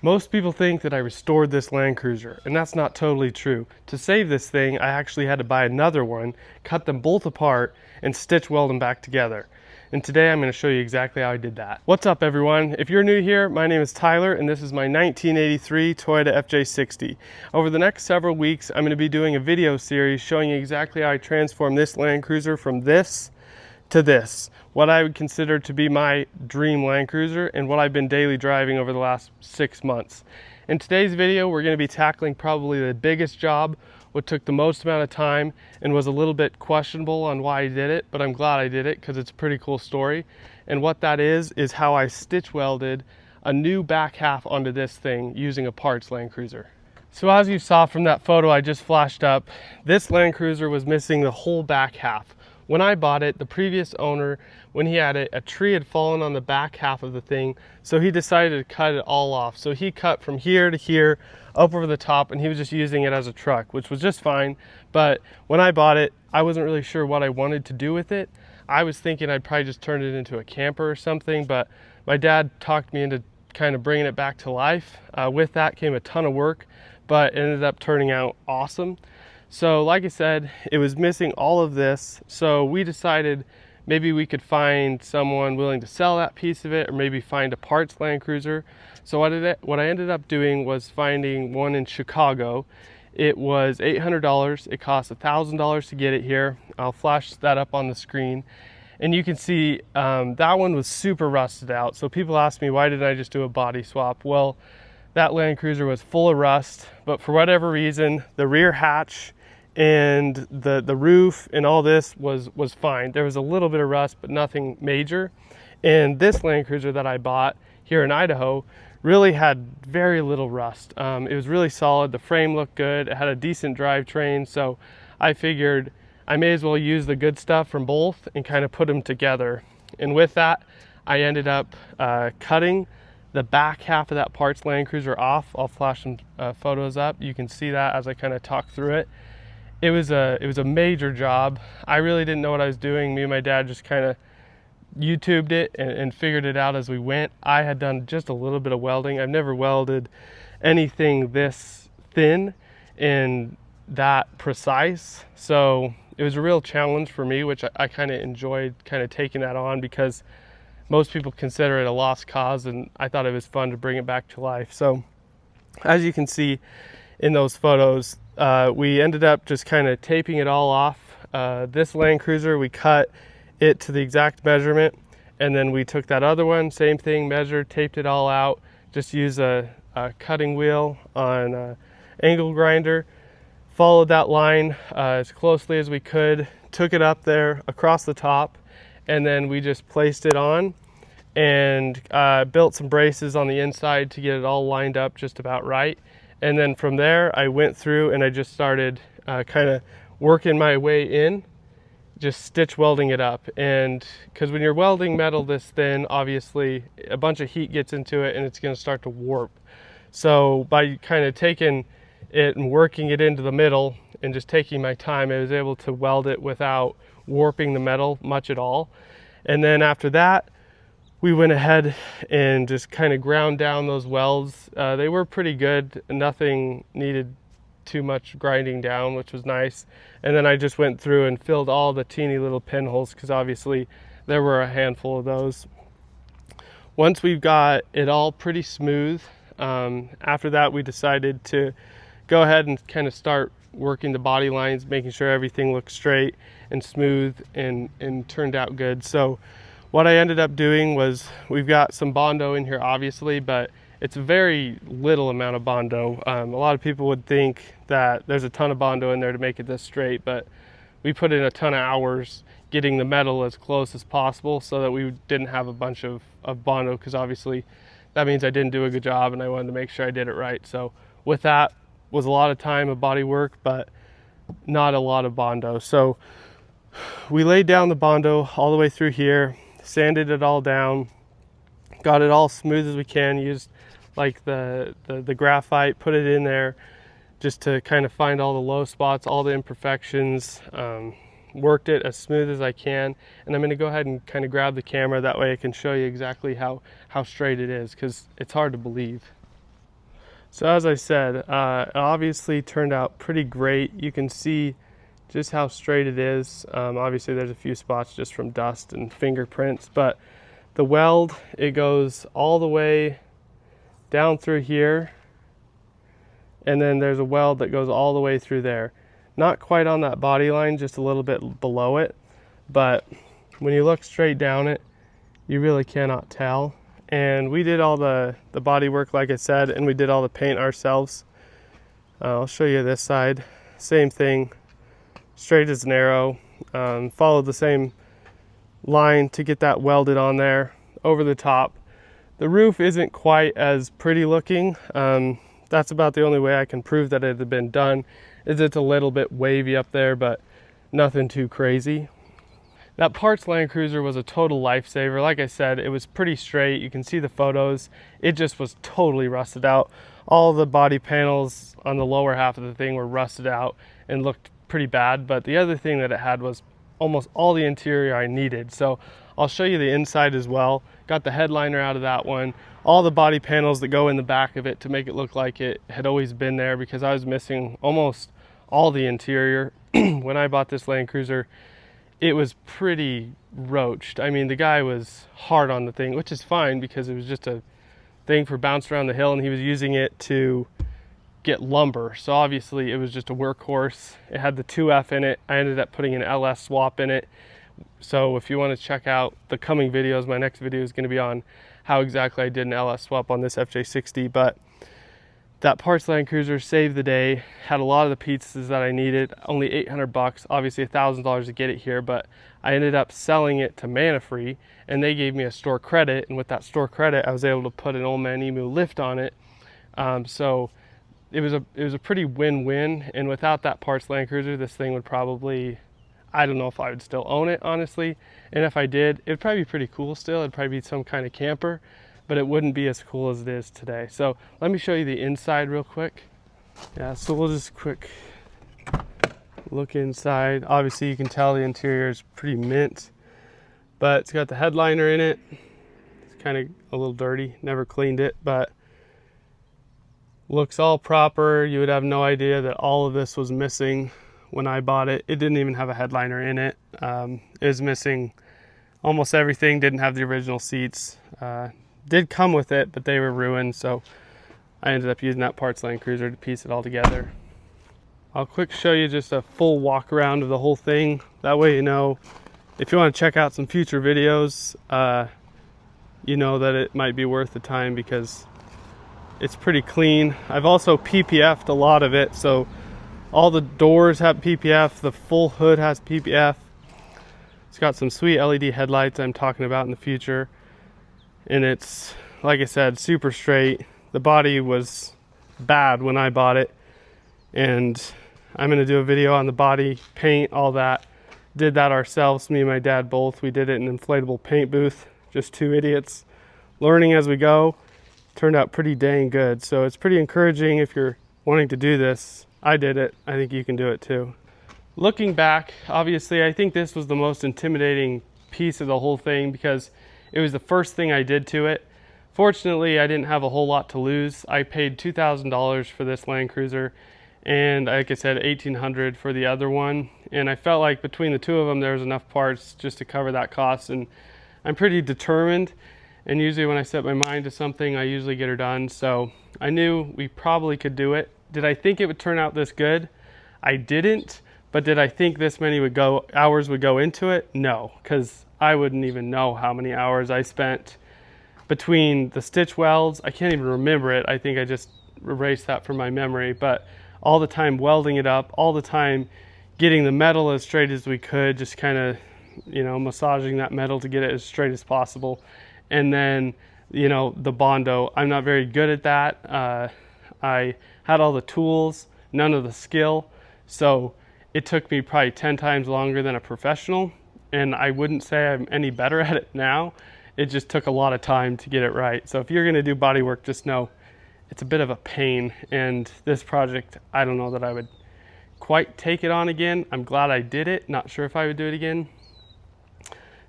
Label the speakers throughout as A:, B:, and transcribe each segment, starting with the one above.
A: Most people think that I restored this Land Cruiser, and that's not totally true. To save this thing, I actually had to buy another one, cut them both apart, and stitch weld them back together. And today I'm going to show you exactly how I did that. What's up everyone? If you're new here, my name is Tyler and this is my 1983 Toyota FJ60. Over the next several weeks, I'm going to be doing a video series showing you exactly how I transformed this Land Cruiser from this to this, what I would consider to be my dream Land Cruiser and what I've been daily driving over the last 6 months. In today's video, we're going to be tackling probably the biggest job, what took the most amount of time and was a little bit questionable on why I did it, but I'm glad I did it because it's a pretty cool story. And what that is how I stitch welded a new back half onto this thing using a parts Land Cruiser. So as you saw from that photo I just flashed up, this Land Cruiser was missing the whole back half. When I bought it, the previous owner, when he had it, a tree had fallen on the back half of the thing, so he decided to cut it all off. So he cut from here to here, up over the top, and he was just using it as a truck, which was just fine. But when I bought it, I wasn't really sure what I wanted to do with it. I was thinking I'd probably just turn it into a camper or something, but my dad talked me into kind of bringing it back to life. With that came a ton of work, but it ended up turning out awesome. So like I said, it was missing all of this, so we decided maybe we could find someone willing to sell that piece of it, or maybe find a parts Land Cruiser. So what I ended up doing was finding one in Chicago. It was $800. It cost $1,000 to get it here. I'll flash that up on the screen. And you can see that one was super rusted out. So people ask me, why didn't I just do a body swap? Well, that Land Cruiser was full of rust, but for whatever reason, the rear hatch and the roof and all this was fine. There was a little bit of rust, but nothing major. And this Land Cruiser that I bought here in Idaho really had very little rust. It was really solid. The frame looked good. It had a decent drivetrain. So I figured I may as well use the good stuff from both and kind of put them together. And with that, I ended up cutting the back half of that parts Land Cruiser off. I'll flash some photos up. You can see that as I kind of talk through it. It was a major job. I really didn't know what I was doing. Me and my dad just kind of YouTubed it and figured it out as we went. I had done just a little bit of welding. I've never welded anything this thin and that precise. So it was a real challenge for me, which I kind of enjoyed kind of taking that on because most people consider it a lost cause, and I thought it was fun to bring it back to life. So as you can see in those photos, we ended up just kind of taping it all off. This Land Cruiser, we cut it to the exact measurement, and then we took that other one, same thing, measured, taped it all out, just used a cutting wheel on an angle grinder, followed that line as closely as we could, took it up there across the top, and then we just placed it on and built some braces on the inside to get it all lined up just about right. And then from there, I went through and I just started kind of working my way in, just stitch welding it up. And because when you're welding metal this thin, obviously a bunch of heat gets into it and it's going to start to warp. So by kind of taking it and working it into the middle and just taking my time, I was able to weld it without warping the metal much at all. And then after that, we went ahead and just kind of ground down those welds. They were pretty good. Nothing needed too much grinding down, which was nice. And then I just went through and filled all the teeny little pinholes because obviously there were a handful of those. Once we've got it all pretty smooth, after that we decided to go ahead and kind of start working the body lines, making sure everything looked straight and smooth and turned out good. So what I ended up doing was, we've got some Bondo in here obviously, but it's a very little amount of Bondo. A lot of people would think that there's a ton of Bondo in there to make it this straight, but we put in a ton of hours getting the metal as close as possible so that we didn't have a bunch of Bondo, because obviously that means I didn't do a good job and I wanted to make sure I did it right. So with that was a lot of time of body work, but not a lot of Bondo. So we laid down the Bondo all the way through here, sanded it all down, got it all smooth as we can, used like the graphite, put it in there just to kind of find all the low spots, all the imperfections, worked it as smooth as I can. And I'm going to go ahead and kind of grab the camera, that way I can show you exactly how straight it is, because it's hard to believe. So as I said, it obviously turned out pretty great. You can see just how straight it is. Obviously there's a few spots just from dust and fingerprints, but the weld, it goes all the way down through here, and then there's a weld that goes all the way through there. Not quite on that body line, just a little bit below it, but when you look straight down it, you really cannot tell. And we did all the body work, like I said, and we did all the paint ourselves. I'll show you this side. Same thing, straight as an arrow. Followed the same line to get that welded on there over the top. The roof isn't quite as pretty looking. That's about the only way I can prove that it had been done, is it's a little bit wavy up there, but nothing too crazy. That parts Land Cruiser was a total lifesaver. Like I said, it was pretty straight. You can see the photos. It just was totally rusted out. All the body panels on the lower half of the thing were rusted out and looked pretty bad. But the other thing that it had was almost all the interior I needed. So I'll show you the inside as well. Got the headliner out of that one. All the body panels that go in the back of it to make it look like it had always been there, because I was missing almost all the interior. When I bought this Land Cruiser, it was pretty roached. I mean, the guy was hard on the thing, which is fine because it was just a thing for bouncing around the hill, and he was using it to get lumber. So obviously it was just a workhorse. It had the 2F in it. I ended up putting an LS swap in it. So if you want to check out the coming videos, my next video is going to be on how exactly I did an LS swap on this FJ60. But that parts Land Cruiser saved the day, had a lot of the pieces that I needed, only 800 bucks, obviously $1,000 to get it here, but I ended up selling it to Manafree, and they gave me a store credit, and with that store credit, I was able to put an Old Man Emu lift on it. So it was a pretty win-win, and without that parts Land Cruiser, this thing would probably, I don't know if I would still own it, honestly, and if I did, it'd probably be pretty cool still. It'd probably be some kind of camper, but it wouldn't be as cool as it is today. So let me show you the inside real quick. Yeah, so we'll just quick look inside. Obviously you can tell the interior is pretty mint, but it's got the headliner in it. It's kind of a little dirty, never cleaned it, but looks all proper. You would have no idea that all of this was missing when I bought it. It didn't even have a headliner in it. It was missing almost everything, didn't have the original seats. Did come with it, but they were ruined, so I ended up using that parts Land Cruiser to piece it all together. I'll quick show you just a full walk around of the whole thing. That way you know, if you want to check out some future videos, you know that it might be worth the time because it's pretty clean. I've also PPF'd a lot of it, so all the doors have PPF, the full hood has PPF. It's got some sweet LED headlights I'm talking about in the future. And it's, like I said, super straight. The body was bad when I bought it, and I'm going to do a video on the body, paint, all that. Did that ourselves, me and my dad both. We did it in an inflatable paint booth, just two idiots learning as we go. Turned out pretty dang good, so it's pretty encouraging if you're wanting to do this. I did it. I think you can do it too. Looking back, obviously I think this was the most intimidating piece of the whole thing because it was the first thing I did to it. Fortunately, I didn't have a whole lot to lose. I paid $2,000 for this Land Cruiser, and like I said, $1,800 for the other one. And I felt like between the two of them, there was enough parts just to cover that cost. And I'm pretty determined. And usually when I set my mind to something, I usually get her done. So I knew we probably could do it. Did I think it would turn out this good? I didn't. But did I think this many hours would go into it? No, because I wouldn't even know how many hours I spent between the stitch welds. I can't even remember it. I think I just erased that from my memory. But all the time welding it up, all the time getting the metal as straight as we could, just kind of, you know, massaging that metal to get it as straight as possible. And then, you know, the Bondo, I'm not very good at that. I had all the tools, none of the skill. So it took me probably 10 times longer than a professional. And I wouldn't say I'm any better at it now. It just took a lot of time to get it right. So if you're gonna do body work, just know it's a bit of a pain. And this project, I don't know that I would quite take it on again. I'm glad I did it. Not sure if I would do it again.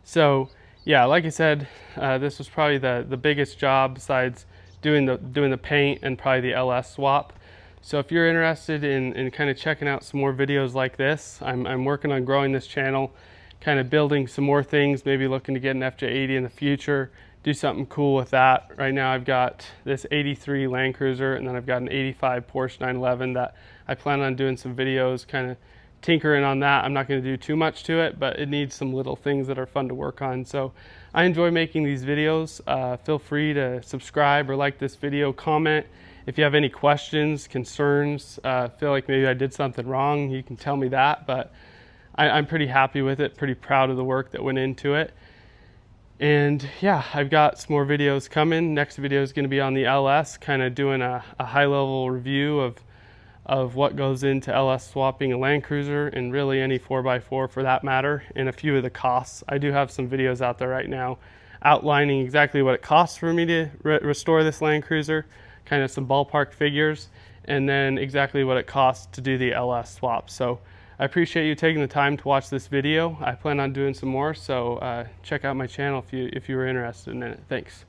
A: So yeah, like I said, this was probably the biggest job besides doing the paint and probably the LS swap. So if you're interested in kind of checking out some more videos like this, I'm working on growing this channel, kind of building some more things, maybe looking to get an FJ80 in the future, do something cool with that. Right now I've got this 83 Land Cruiser, and then I've got an 85 Porsche 911 that I plan on doing some videos, kind of tinkering on that. I'm not going to do too much to it, but it needs some little things that are fun to work on. So I enjoy making these videos. Feel free to subscribe or like this video, comment. If you have any questions, concerns, feel like maybe I did something wrong, you can tell me that, but I'm pretty happy with it, pretty proud of the work that went into it. And yeah, I've got some more videos coming. Next video is going to be on the LS, kind of doing a high-level review of what goes into LS swapping a Land Cruiser, and really any 4x4 for that matter, and a few of the costs. I do have some videos out there right now outlining exactly what it costs for me to restore this Land Cruiser, kind of some ballpark figures, and then exactly what it costs to do the LS swap. So I appreciate you taking the time to watch this video. I plan on doing some more, so check out my channel if you were interested in it. Thanks.